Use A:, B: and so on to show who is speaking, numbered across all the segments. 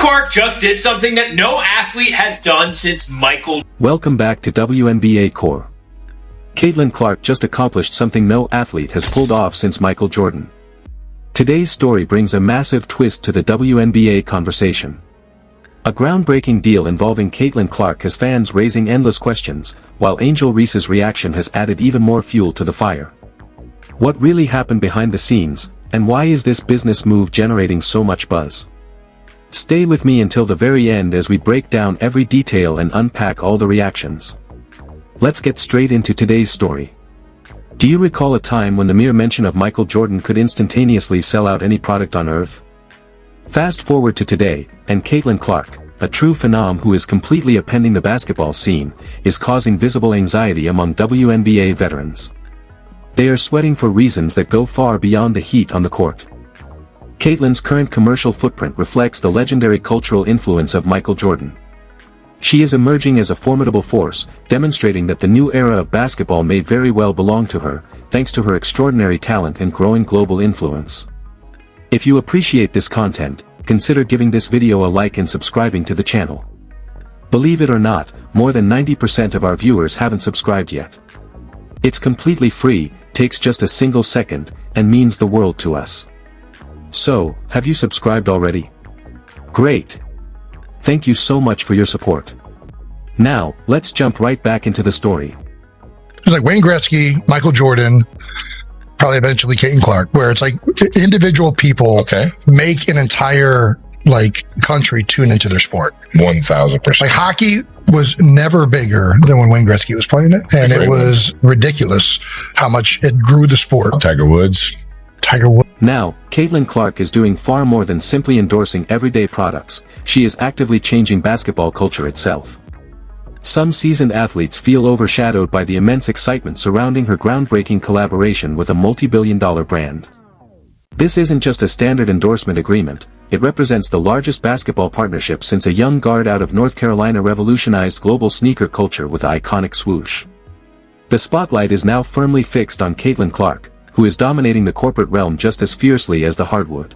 A: Clark just did something that no athlete has done since Michael.
B: Welcome back to WNBA Core. Caitlin Clark just accomplished something no athlete has pulled off since Michael Jordan. Today's story brings a massive twist to the WNBA conversation. A groundbreaking deal involving Caitlin Clark has fans raising endless questions, while Angel Reese's reaction has added even more fuel to the fire. What really happened behind the scenes, and why is this business move generating so much buzz? Stay with me until the very end as we break down every detail and unpack all the reactions. Let's get straight into today's story. Do you recall a time when the mere mention of Michael Jordan could instantaneously sell out any product on Earth? Fast forward to today, and Caitlin Clark, a true phenom who is completely upending the basketball scene, is causing visible anxiety among WNBA veterans. They are sweating for reasons that go far beyond the heat on the court. Caitlin's current commercial footprint reflects the legendary cultural influence of Michael Jordan. She is emerging as a formidable force, demonstrating that the new era of basketball may very well belong to her, thanks to her extraordinary talent and growing global influence. If you appreciate this content, consider giving this video a like and subscribing to the channel. Believe it or not, more than 90% of our viewers haven't subscribed yet. It's completely free, takes just a single second, and means the world to us. So, have you subscribed already? Great! Thank you so much for your support. Now, let's jump right back into the story.
C: It's like Wayne Gretzky, Michael Jordan, probably eventually Caitlin Clark, where it's like individual people make an entire country tune into their sport.
D: 1,000%.
C: Like hockey was never bigger than when Wayne Gretzky was playing it, and it was ridiculous how much it grew the sport.
D: Tiger Woods.
B: Now, Caitlin Clark is doing far more than simply endorsing everyday products. She is actively changing basketball culture itself. Some seasoned athletes feel overshadowed by the immense excitement surrounding her groundbreaking collaboration with a multi-billion-dollar brand. This isn't just a standard endorsement agreement, it represents the largest basketball partnership since a young guard out of North Carolina revolutionized global sneaker culture with the iconic swoosh. The spotlight is now firmly fixed on Caitlin Clark, who is dominating the corporate realm just as fiercely as the hardwood.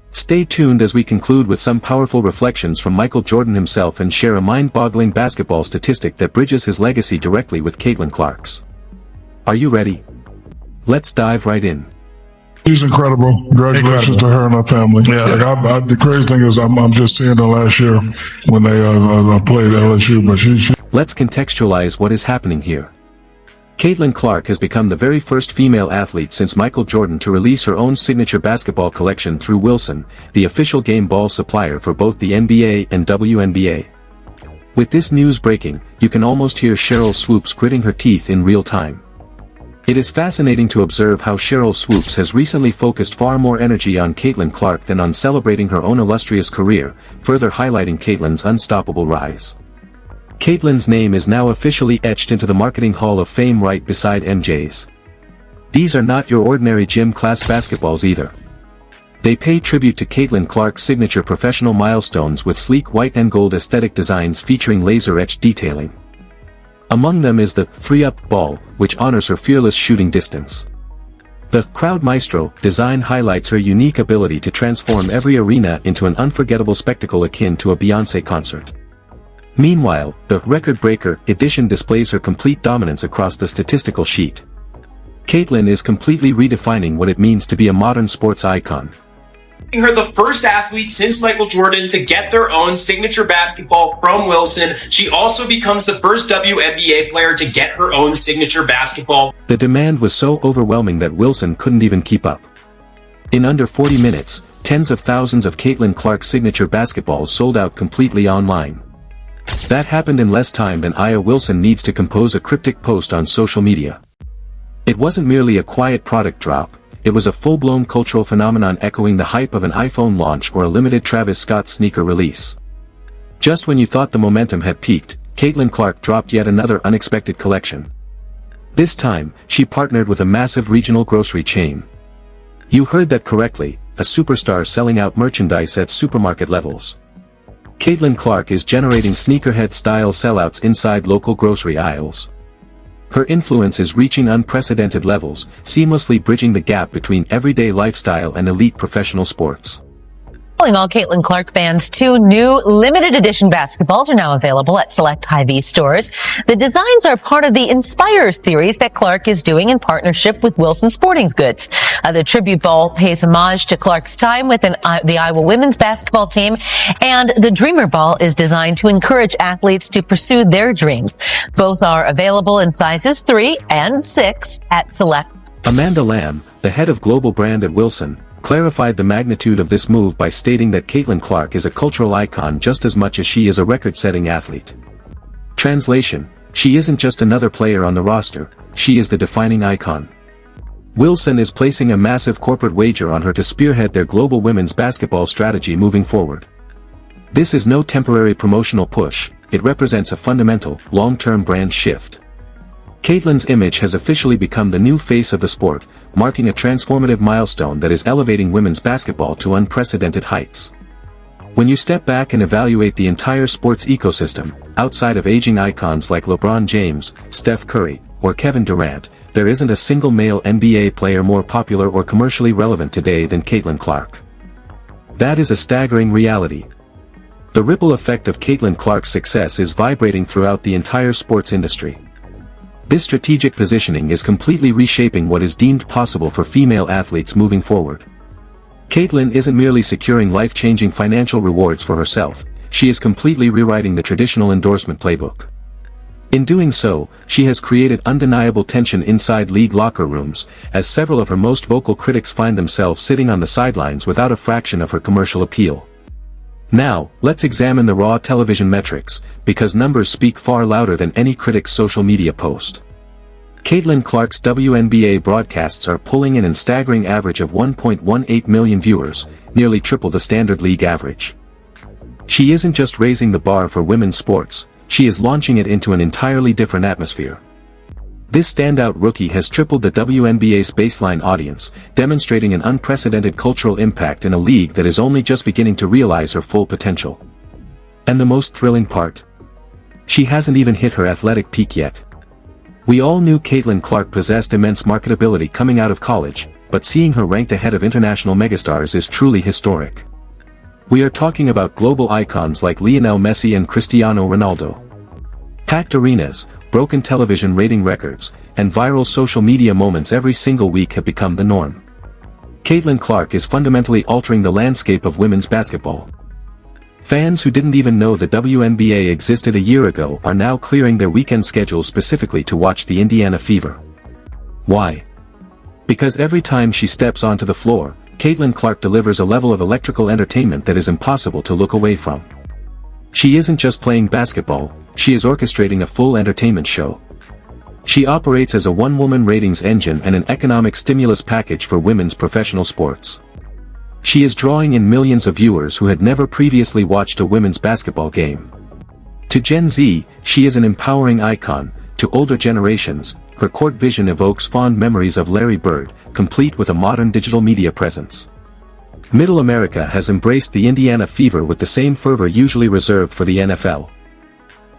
B: Stay tuned as we conclude with some powerful reflections from Michael Jordan himself and share a mind-boggling basketball statistic that bridges his legacy directly with Caitlin Clark's. Are you ready? Let's dive right in.
E: She's incredible. Congratulations to her and her family. Yeah. The crazy thing is I'm just seeing her last year when they played LSU, but
B: Let's contextualize what is happening here. Caitlin Clark has become the very first female athlete since Michael Jordan to release her own signature basketball collection through Wilson, the official game ball supplier for both the NBA and WNBA. With this news breaking, you can almost hear Sheryl Swoopes gritting her teeth in real time. It is fascinating to observe how Sheryl Swoopes has recently focused far more energy on Caitlin Clark than on celebrating her own illustrious career, further highlighting Caitlin's unstoppable rise. Caitlin's name is now officially etched into the Marketing Hall of Fame right beside MJ's. These are not your ordinary gym class basketballs either. They pay tribute to Caitlin Clark's signature professional milestones with sleek white and gold aesthetic designs featuring laser-etched detailing. Among them is the free-up ball, which honors her fearless shooting distance. The Crowd Maestro design highlights her unique ability to transform every arena into an unforgettable spectacle akin to a Beyoncé concert. Meanwhile, the Record Breaker edition displays her complete dominance across the statistical sheet. Caitlin is completely redefining what it means to be a modern sports icon.
A: Her the first athlete since Michael Jordan to get their own signature basketball from Wilson. She also becomes the first WNBA player to get her own signature basketball.
B: The demand was so overwhelming that Wilson couldn't even keep up. In under 40 minutes, tens of thousands of Caitlin Clark's signature basketballs sold out completely online. That happened in less time than Aya Wilson needs to compose a cryptic post on social media. It wasn't merely a quiet product drop, it was a full-blown cultural phenomenon echoing the hype of an iPhone launch or a limited Travis Scott sneaker release. Just when you thought the momentum had peaked, Caitlin Clark dropped yet another unexpected collection. This time, she partnered with a massive regional grocery chain. You heard that correctly, a superstar selling out merchandise at supermarket levels. Caitlin Clark is generating sneakerhead-style sellouts inside local grocery aisles. Her influence is reaching unprecedented levels, seamlessly bridging the gap between everyday lifestyle and elite professional sports.
D: Calling all Caitlin Clark fans, 2 new limited edition basketballs are now available at select Hy-Vee stores. The designs are part of the Inspire series that Clark is doing in partnership with Wilson Sporting Goods. The tribute ball pays homage to Clark's time with the Iowa women's basketball team, and the Dreamer Ball is designed to encourage athletes to pursue their dreams. Both are available in sizes 3 and 6 at select.
B: Amanda Lamb, the head of global brand at Wilson, clarified the magnitude of this move by stating that Caitlin Clark is a cultural icon just as much as she is a record-setting athlete. Translation: she isn't just another player on the roster, she is the defining icon. Wilson is placing a massive corporate wager on her to spearhead their global women's basketball strategy moving forward. This is no temporary promotional push, it represents a fundamental, long-term brand shift. Caitlin's image has officially become the new face of the sport, marking a transformative milestone that is elevating women's basketball to unprecedented heights. When you step back and evaluate the entire sports ecosystem, outside of aging icons like LeBron James, Steph Curry, or Kevin Durant, there isn't a single male NBA player more popular or commercially relevant today than Caitlin Clark. That is a staggering reality. The ripple effect of Caitlin Clark's success is vibrating throughout the entire sports industry. This strategic positioning is completely reshaping what is deemed possible for female athletes moving forward. Caitlin isn't merely securing life-changing financial rewards for herself, she is completely rewriting the traditional endorsement playbook. In doing so, she has created undeniable tension inside league locker rooms, as several of her most vocal critics find themselves sitting on the sidelines without a fraction of her commercial appeal. Now, let's examine the raw television metrics, because numbers speak far louder than any critic's social media post. Caitlin Clark's WNBA broadcasts are pulling in a staggering average of 1.18 million viewers, nearly triple the standard league average. She isn't just raising the bar for women's sports, she is launching it into an entirely different atmosphere. This standout rookie has tripled the WNBA's baseline audience, demonstrating an unprecedented cultural impact in a league that is only just beginning to realize her full potential. And the most thrilling part? She hasn't even hit her athletic peak yet. We all knew Caitlin Clark possessed immense marketability coming out of college, but seeing her ranked ahead of international megastars is truly historic. We are talking about global icons like Lionel Messi and Cristiano Ronaldo. Packed arenas, broken television rating records, and viral social media moments every single week have become the norm. Caitlin Clark is fundamentally altering the landscape of women's basketball. Fans who didn't even know the WNBA existed a year ago are now clearing their weekend schedules specifically to watch the Indiana Fever. Why? Because every time she steps onto the floor, Caitlin Clark delivers a level of electrical entertainment that is impossible to look away from. She isn't just playing basketball, she is orchestrating a full entertainment show. She operates as a one-woman ratings engine and an economic stimulus package for women's professional sports. She is drawing in millions of viewers who had never previously watched a women's basketball game. To Gen Z, she is an empowering icon. To older generations, her court vision evokes fond memories of Larry Bird, complete with a modern digital media presence. Middle America has embraced the Indiana Fever with the same fervor usually reserved for the NFL.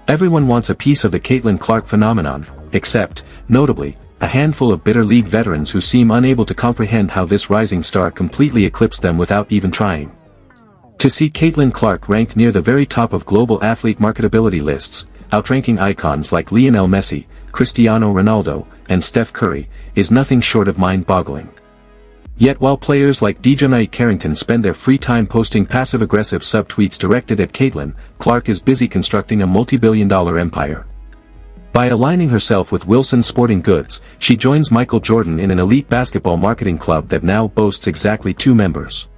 B: Everyone wants a piece of the Caitlin Clark phenomenon, except, notably, a handful of bitter league veterans who seem unable to comprehend how this rising star completely eclipsed them without even trying. To see Caitlin Clark ranked near the very top of global athlete marketability lists, outranking icons like Lionel Messi, Cristiano Ronaldo, and Steph Curry, is nothing short of mind-boggling. Yet while players like Dejounte Carrington spend their free time posting passive-aggressive sub-tweets directed at Caitlin, Clark is busy constructing a multi-billion-dollar empire. By aligning herself with Wilson Sporting Goods, she joins Michael Jordan in an elite basketball marketing club that now boasts exactly 2 members.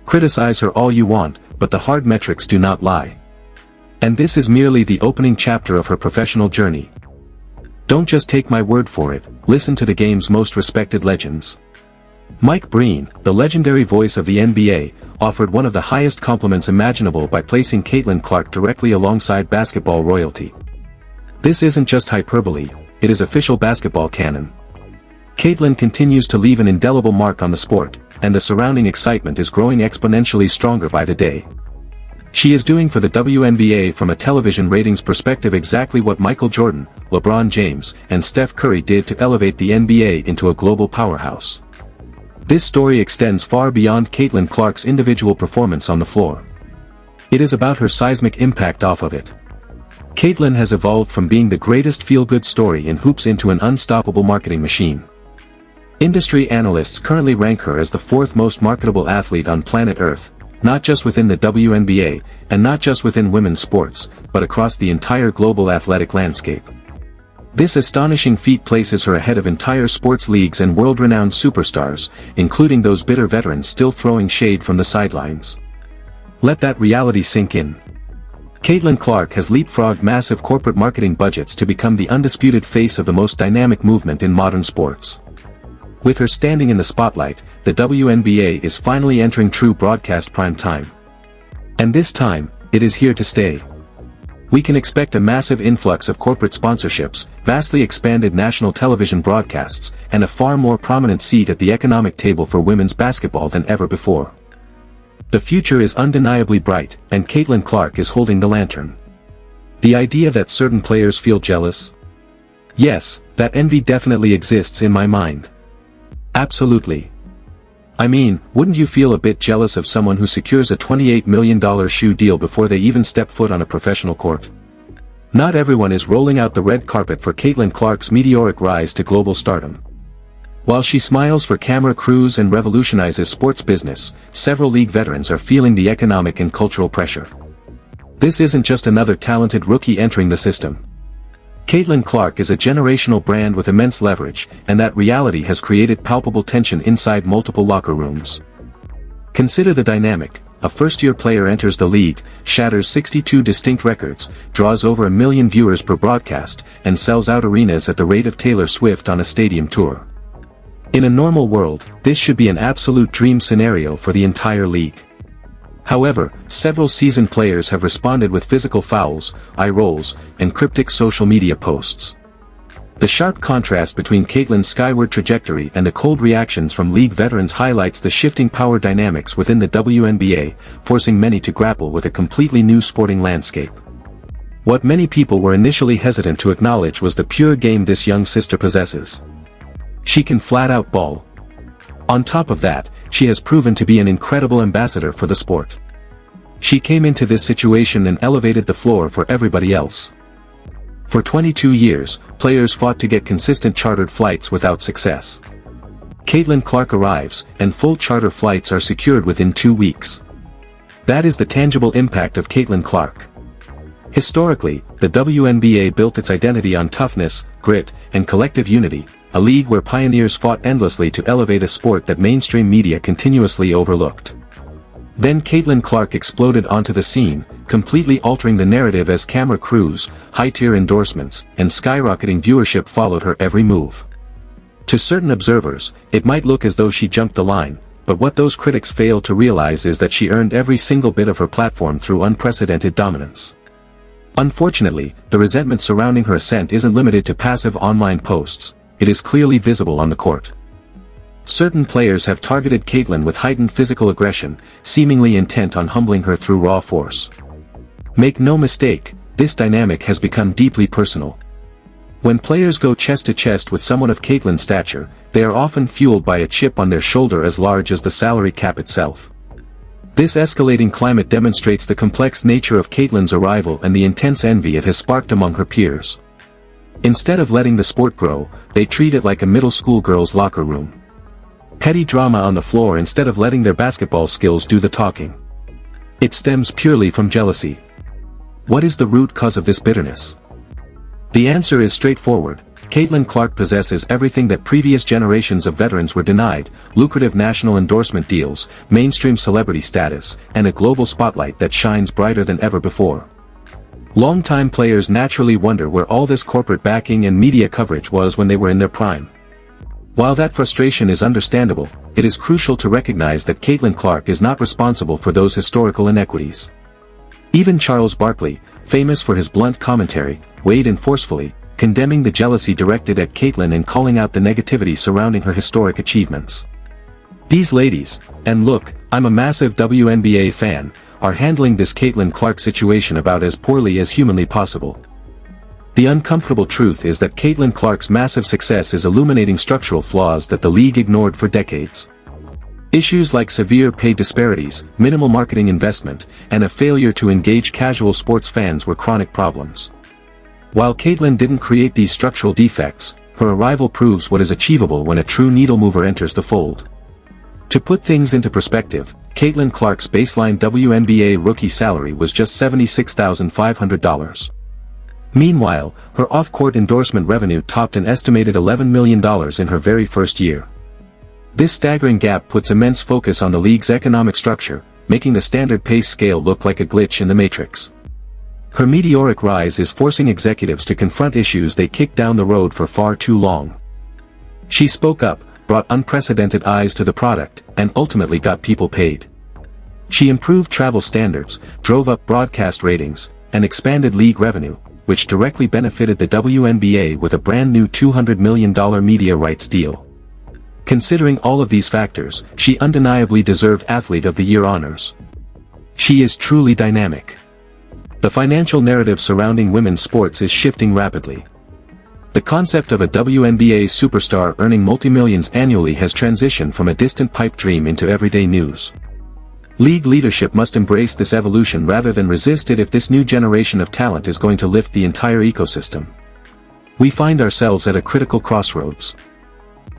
B: Criticize her all you want, but the hard metrics do not lie. And this is merely the opening chapter of her professional journey. Don't just take my word for it, listen to the game's most respected legends. Mike Breen, the legendary voice of the NBA, offered one of the highest compliments imaginable by placing Caitlin Clark directly alongside basketball royalty. This isn't just hyperbole, it is official basketball canon. Caitlin continues to leave an indelible mark on the sport, and the surrounding excitement is growing exponentially stronger by the day. She is doing for the WNBA from a television ratings perspective exactly what Michael Jordan, LeBron James, and Steph Curry did to elevate the NBA into a global powerhouse. This story extends far beyond Caitlin Clark's individual performance on the floor. It is about her seismic impact off of it. Caitlin has evolved from being the greatest feel-good story in hoops into an unstoppable marketing machine. Industry analysts currently rank her as the fourth most marketable athlete on planet Earth, not just within the WNBA, and not just within women's sports, but across the entire global athletic landscape. This astonishing feat places her ahead of entire sports leagues and world-renowned superstars, including those bitter veterans still throwing shade from the sidelines. Let that reality sink in. Caitlin Clark has leapfrogged massive corporate marketing budgets to become the undisputed face of the most dynamic movement in modern sports. With her standing in the spotlight, the WNBA is finally entering true broadcast prime time. And this time, it is here to stay. We can expect a massive influx of corporate sponsorships, vastly expanded national television broadcasts, and a far more prominent seat at the economic table for women's basketball than ever before. The future is undeniably bright, and Caitlin Clark is holding the lantern. The idea that certain players feel jealous? Yes, that envy definitely exists in my mind. Absolutely. I mean, wouldn't you feel a bit jealous of someone who secures a $28 million shoe deal before they even step foot on a professional court? Not everyone is rolling out the red carpet for Caitlin Clark's meteoric rise to global stardom. While she smiles for camera crews and revolutionizes sports business, several league veterans are feeling the economic and cultural pressure. This isn't just another talented rookie entering the system. Caitlin Clark is a generational brand with immense leverage, and that reality has created palpable tension inside multiple locker rooms. Consider the dynamic. A first-year player enters the league, shatters 62 distinct records, draws over 1 million viewers per broadcast, and sells out arenas at the rate of Taylor Swift on a stadium tour. In a normal world, this should be an absolute dream scenario for the entire league. However, several seasoned players have responded with physical fouls, eye rolls, and cryptic social media posts. The sharp contrast between Caitlin's skyward trajectory and the cold reactions from league veterans highlights the shifting power dynamics within the WNBA, forcing many to grapple with a completely new sporting landscape. What many people were initially hesitant to acknowledge was the pure game this young sister possesses. She can flat-out ball. On top of that, she has proven to be an incredible ambassador for the sport. She came into this situation and elevated the floor for everybody else. For 22 years, players fought to get consistent chartered flights without success. Caitlin Clark arrives, and full charter flights are secured within 2 weeks. That is the tangible impact of Caitlin Clark. Historically, the WNBA built its identity on toughness, grit, and collective unity, a league where pioneers fought endlessly to elevate a sport that mainstream media continuously overlooked. Then Caitlin Clark exploded onto the scene, completely altering the narrative as camera crews, high-tier endorsements, and skyrocketing viewership followed her every move. To certain observers, it might look as though she jumped the line, but what those critics fail to realize is that she earned every single bit of her platform through unprecedented dominance. Unfortunately, the resentment surrounding her ascent isn't limited to passive online posts. It is clearly visible on the court. Certain players have targeted Caitlin with heightened physical aggression, seemingly intent on humbling her through raw force. Make no mistake, this dynamic has become deeply personal. When players go chest to chest with someone of Caitlin's stature, they are often fueled by a chip on their shoulder as large as the salary cap itself. This escalating climate demonstrates the complex nature of Caitlin's arrival and the intense envy it has sparked among her peers. Instead of letting the sport grow, they treat it like a middle school girl's locker room. Petty drama on the floor instead of letting their basketball skills do the talking. It stems purely from jealousy. What is the root cause of this bitterness? The answer is straightforward. Caitlin Clark possesses everything that previous generations of veterans were denied: lucrative national endorsement deals, mainstream celebrity status, and a global spotlight that shines brighter than ever before. Longtime players naturally wonder where all this corporate backing and media coverage was when they were in their prime. While that frustration is understandable, it is crucial to recognize that Caitlin Clark is not responsible for those historical inequities. Even Charles Barkley, famous for his blunt commentary, weighed in forcefully, condemning the jealousy directed at Caitlin and calling out the negativity surrounding her historic achievements. These ladies, and look, I'm a massive WNBA fan, are handling this Caitlin Clark situation about as poorly as humanly possible. The uncomfortable truth is that Caitlin Clark's massive success is illuminating structural flaws that the league ignored for decades. Issues like severe pay disparities, minimal marketing investment, and a failure to engage casual sports fans were chronic problems. While Caitlin didn't create these structural defects, her arrival proves what is achievable when a true needle mover enters the fold. To put things into perspective, Caitlin Clark's baseline WNBA rookie salary was just $76,500. Meanwhile, her off-court endorsement revenue topped an estimated $11 million in her very first year. This staggering gap puts immense focus on the league's economic structure, making the standard pay scale look like a glitch in the matrix. Her meteoric rise is forcing executives to confront issues they kicked down the road for far too long. She spoke up, brought unprecedented eyes to the product, and ultimately got people paid. She improved travel standards, drove up broadcast ratings, and expanded league revenue, which directly benefited the WNBA with a brand new $200 million media rights deal. Considering all of these factors, she undeniably deserved Athlete of the Year honors. She is truly dynamic. The financial narrative surrounding women's sports is shifting rapidly. The concept of a WNBA superstar earning multi-millions annually has transitioned from a distant pipe dream into everyday news. League leadership must embrace this evolution rather than resist it if this new generation of talent is going to lift the entire ecosystem. We find ourselves at a critical crossroads.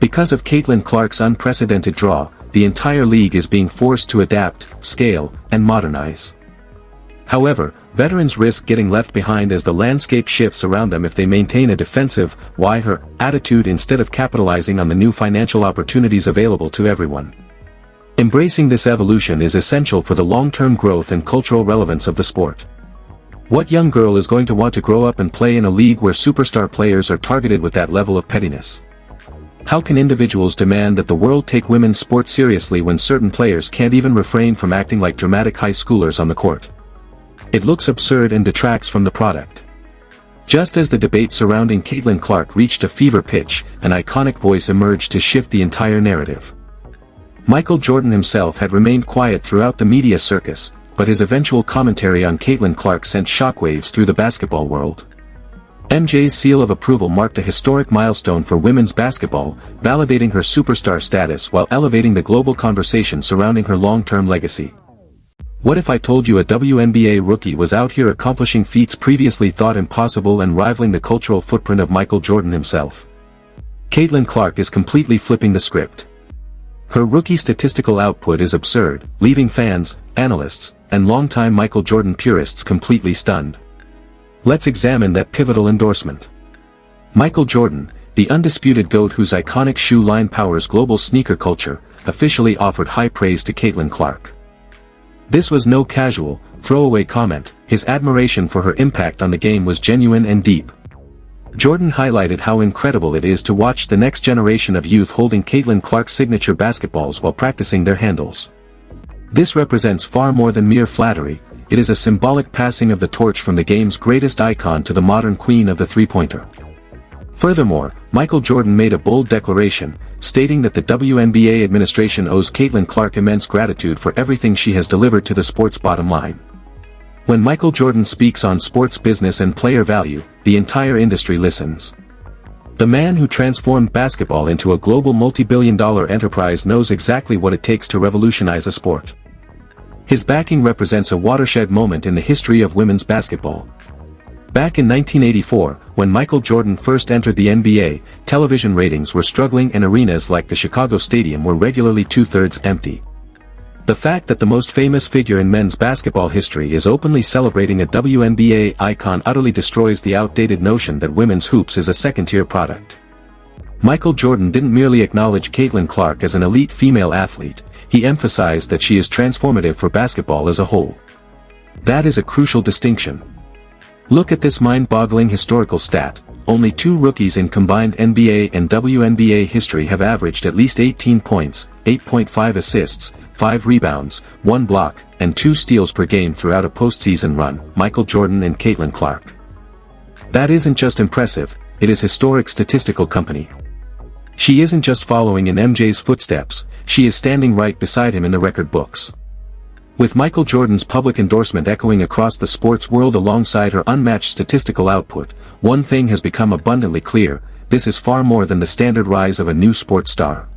B: Because of Caitlin Clark's unprecedented draw, the entire league is being forced to adapt, scale, and modernize. However, veterans risk getting left behind as the landscape shifts around them if they maintain a defensive, "why her" attitude instead of capitalizing on the new financial opportunities available to everyone. Embracing this evolution is essential for the long-term growth and cultural relevance of the sport. What young girl is going to want to grow up and play in a league where superstar players are targeted with that level of pettiness? How can individuals demand that the world take women's sports seriously when certain players can't even refrain from acting like dramatic high schoolers on the court? It looks absurd and detracts from the product. Just as the debate surrounding Caitlin Clark reached a fever pitch, an iconic voice emerged to shift the entire narrative. Michael Jordan himself had remained quiet throughout the media circus, but his eventual commentary on Caitlin Clark sent shockwaves through the basketball world. MJ's seal of approval marked a historic milestone for women's basketball, validating her superstar status while elevating the global conversation surrounding her long-term legacy. What if I told you a WNBA rookie was out here accomplishing feats previously thought impossible and rivaling the cultural footprint of Michael Jordan himself? Caitlin Clark is completely flipping the script. Her rookie statistical output is absurd, leaving fans, analysts, and longtime Michael Jordan purists completely stunned. Let's examine that pivotal endorsement. Michael Jordan, the undisputed GOAT whose iconic shoe line powers global sneaker culture, officially offered high praise to Caitlin Clark. This was no casual, throwaway comment. His admiration for her impact on the game was genuine and deep. Jordan highlighted how incredible it is to watch the next generation of youth holding Caitlin Clark's signature basketballs while practicing their handles. This represents far more than mere flattery. It is a symbolic passing of the torch from the game's greatest icon to the modern queen of the three-pointer. Furthermore, Michael Jordan made a bold declaration, stating that the WNBA administration owes Caitlin Clark immense gratitude for everything she has delivered to the sport's bottom line. When Michael Jordan speaks on sports business and player value, the entire industry listens. The man who transformed basketball into a global multi-billion-dollar enterprise knows exactly what it takes to revolutionize a sport. His backing represents a watershed moment in the history of women's basketball. Back in 1984, when Michael Jordan first entered the NBA, television ratings were struggling and arenas like the Chicago Stadium were regularly two-thirds empty. The fact that the most famous figure in men's basketball history is openly celebrating a WNBA icon utterly destroys the outdated notion that women's hoops is a second-tier product. Michael Jordan didn't merely acknowledge Caitlin Clark as an elite female athlete, he emphasized that she is transformative for basketball as a whole. That is a crucial distinction. Look at this mind-boggling historical stat. Only 2 rookies in combined NBA and WNBA history have averaged at least 18 points, 8.5 assists, 5 rebounds, 1 block, and 2 steals per game throughout a postseason run, Michael Jordan and Caitlin Clark. That isn't just impressive, it is historic statistical company. She isn't just following in MJ's footsteps, she is standing right beside him in the record books. With Michael Jordan's public endorsement echoing across the sports world alongside her unmatched statistical output, one thing has become abundantly clear: this is far more than the standard rise of a new sports star.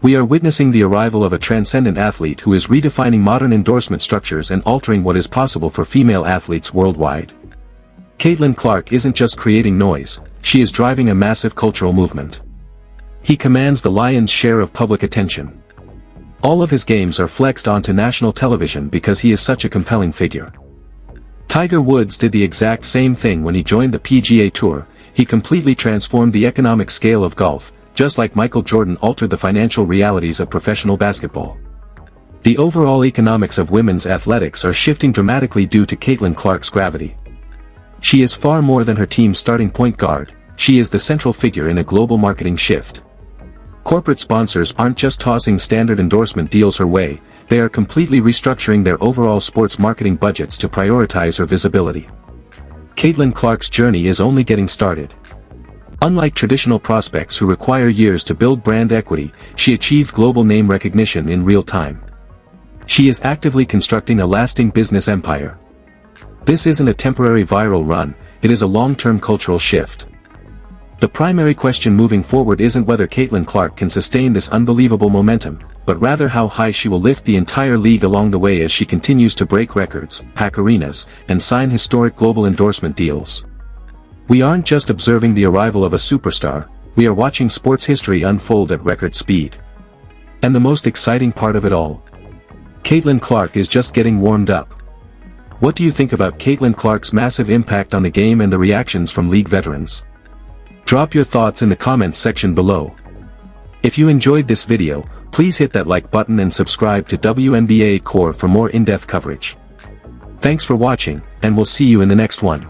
B: We are witnessing the arrival of a transcendent athlete who is redefining modern endorsement structures and altering what is possible for female athletes worldwide. Caitlin Clark isn't just creating noise, she is driving a massive cultural movement. He commands the lion's share of public attention. All of his games are flexed onto national television because he is such a compelling figure. Tiger Woods did the exact same thing when he joined the PGA Tour. He completely transformed the economic scale of golf, just like Michael Jordan altered the financial realities of professional basketball. The overall economics of women's athletics are shifting dramatically due to Caitlin Clark's gravity. She is far more than her team's starting point guard, she is the central figure in a global marketing shift. Corporate sponsors aren't just tossing standard endorsement deals her way, they are completely restructuring their overall sports marketing budgets to prioritize her visibility. Caitlin Clark's journey is only getting started. Unlike traditional prospects who require years to build brand equity, she achieved global name recognition in real time. She is actively constructing a lasting business empire. This isn't a temporary viral run, it is a long-term cultural shift. The primary question moving forward isn't whether Caitlin Clark can sustain this unbelievable momentum, but rather how high she will lift the entire league along the way as she continues to break records, pack arenas, and sign historic global endorsement deals. We aren't just observing the arrival of a superstar, we are watching sports history unfold at record speed. And the most exciting part of it all, Caitlin Clark is just getting warmed up. What do you think about Caitlin Clark's massive impact on the game and the reactions from league veterans? Drop your thoughts in the comments section below. If you enjoyed this video, please hit that like button and subscribe to WNBA Core for more in-depth coverage. Thanks for watching, and we'll see you in the next one.